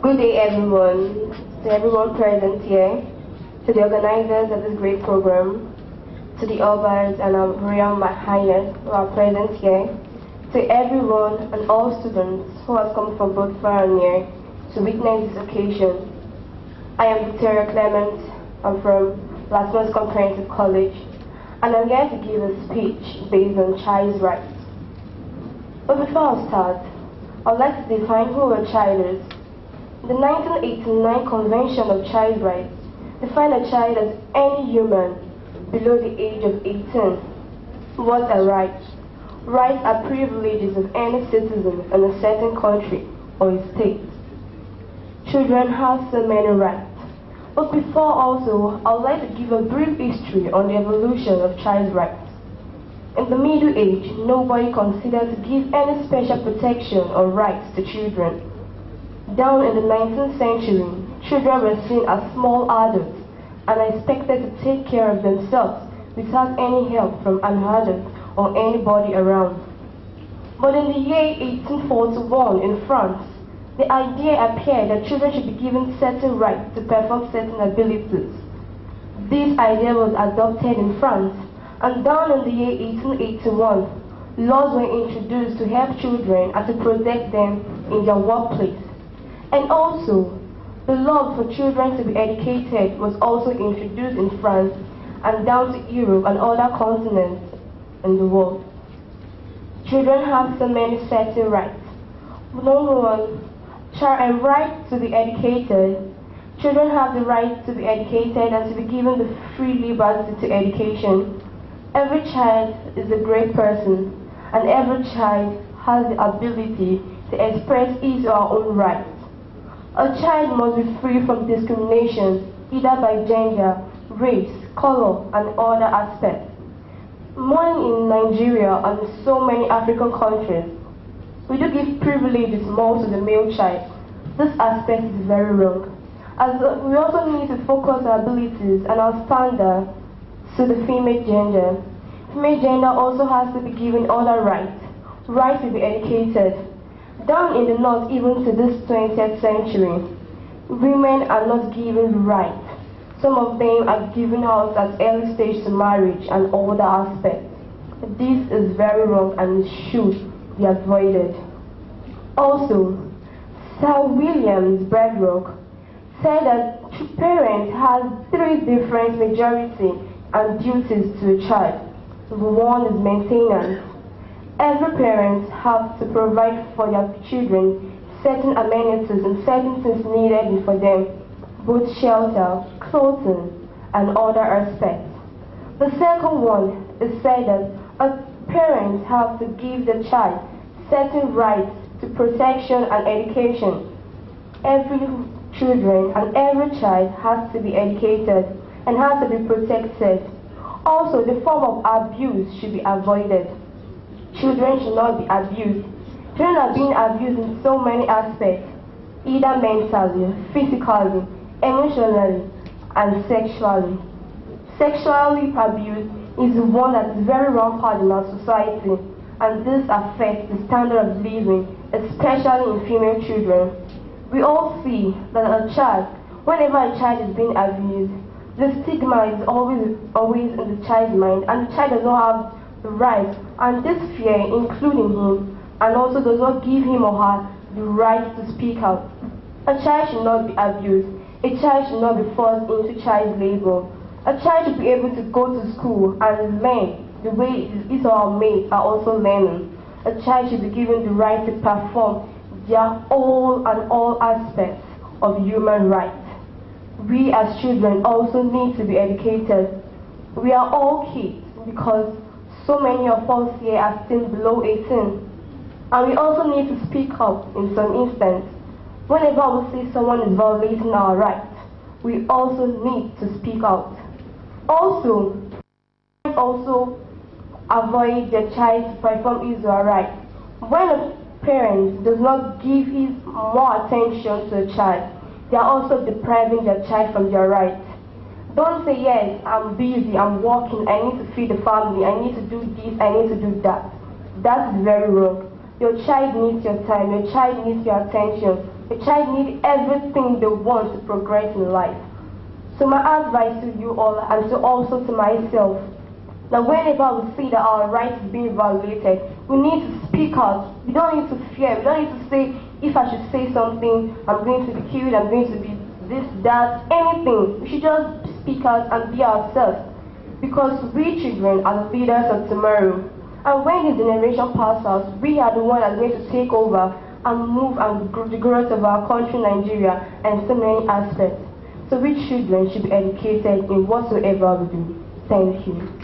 Good day, everyone. To everyone present here, to the organizers of this great program, to the elders and our royal highness who are present here, to everyone and all students who have come from both far and near to witness this occasion. I am Victoria Clement. I'm from Latmos Comprehensive College, and I'm here to give a speech based on child's rights. But before I start, I'd like to define who a child is. The 1989 Convention of Child Rights defined a child as any human below the age of 18. What are rights? Rights are privileges of any citizen in a certain country or a state. Children have so many rights. But before also, I would like to give a brief history on the evolution of child's rights. In the Middle Age, nobody considered to give any special protection or rights to children. Down in the 19th century, children were seen as small adults and are expected to take care of themselves without any help from an adult or anybody around. But in the year 1841 in France, the idea appeared that children should be given certain rights to perform certain abilities. This idea was adopted in France, and down in the year 1881, laws were introduced to help children and to protect them in their workplace. And also, the law for children to be educated was also introduced in France and down to Europe and other continents in the world. Children have so many certain rights. Number one, child right to be educated. Children have the right to be educated and to be given the free liberty to education. Every child is a great person, and every child has the ability to express his or her own rights. A child must be free from discrimination, either by gender, race, color, and other aspects. More in Nigeria and in so many African countries, we do give privileges more to the male child. This aspect is very wrong, as we also need to focus our abilities and our standards to the female gender. Female gender also has to be given other rights, right to be educated. Down in the north, even to this 20th century, women are not given rights. Some of them are given out at early stage to marriage and other aspects. This is very wrong and should be avoided. Also, Sir Williams Bedrock said that parents have three different majority and duties to a child. One is maintenance. Every parent has to provide for their children certain amenities and certain things needed for them, both shelter, clothing, and other aspects. The second one is said that a parent has to give the child certain rights to protection and education. Every children and every child has to be educated and has to be protected. Also, the form of abuse should be avoided. Children should not be abused. Children are being abused in so many aspects, either mentally, physically, emotionally, and sexually. Sexually abuse is one that is very rampant in our society, and this affects the standard of living, especially in female children. We all see that whenever a child is being abused, the stigma is always in the child's mind, and the child does not have the right, and this fear, including him, and also does not give him or her the right to speak out. A child should not be abused. A child should not be forced into child labor. A child should be able to go to school and learn the way his or her mates are also learning. A child should be given the right to perform their all aspects of human rights. We as children also need to be educated. We are all kids because so many of us here are still below 18. And we also need to speak up in some instances. Whenever we see someone is violating our rights, we also need to speak out. Also avoid the child to perform his or her rights. When a parent does not give his more attention to a child, they are also depriving their child from their rights. Don't say, yes, I'm busy, I'm working, I need to feed the family, I need to do this, I need to do that. That is very wrong. Your child needs your time, your child needs your attention, your child needs everything they want to progress in life. So my advice to you all, and to also to myself, that whenever we see that our rights is being violated, we need to speak out. We don't need to fear. We don't need to say, if I should say something, I'm going to be killed, I'm going to be this, that, anything. We should just speak out and be ourselves. Because we children are the leaders of tomorrow. And when this generation passes us, we are the ones that are going to take over and move and the growth of our country, Nigeria, and so many aspects. So we children should be educated in whatsoever we do. Thank you.